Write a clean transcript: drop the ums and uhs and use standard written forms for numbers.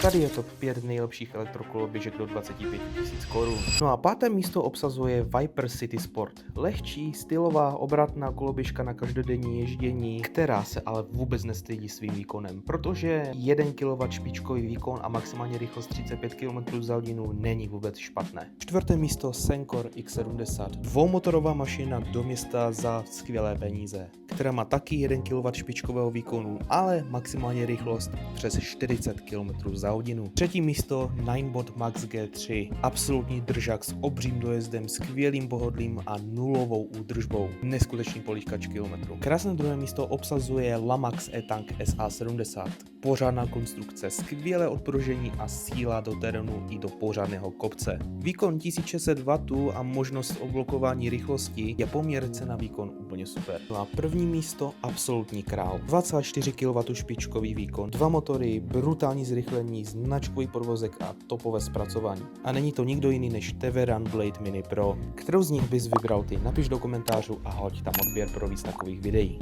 Tady je top 5 nejlepších elektrokoloběžek do 25 000 korun. No a páté místo obsazuje Viper City Sport. Lehčí, stylová, obratná koloběžka na každodenní ježdění, která se ale vůbec nestydí svým výkonem, protože 1 kW špičkový výkon a maximální rychlost 35 km za hodinu není vůbec špatné. Čtvrté místo Senkor X70. Dvoumotorová mašina do města za skvělé peníze, která má taky 1 kW špičkového výkonu, ale maximální rychlost přes 40 km za hodinu. Třetí místo Ninebot Max G3. Absolutní držák s obřím dojezdem, skvělým pohodlím a nulovou údržbou. Neskutečný políkač kilometrů. Krásné druhé místo obsazuje Lamax E-Tank SA70. Pořádná konstrukce, skvělé odpružení a síla do terénu i do pořádného kopce. Výkon 1600 W a možnost oblokování rychlosti je poměr cena výkon úplně super. No a první místo absolutní král. 2,4 kW špičkový výkon, 2 motory, brutální zrychlení, značkový podvozek a topové zpracování. A není to nikdo jiný než Teveran Blade Mini Pro. Kterou z nich bys vybral ty? Napiš do komentářů a hoď tam odběr pro víc takových videí.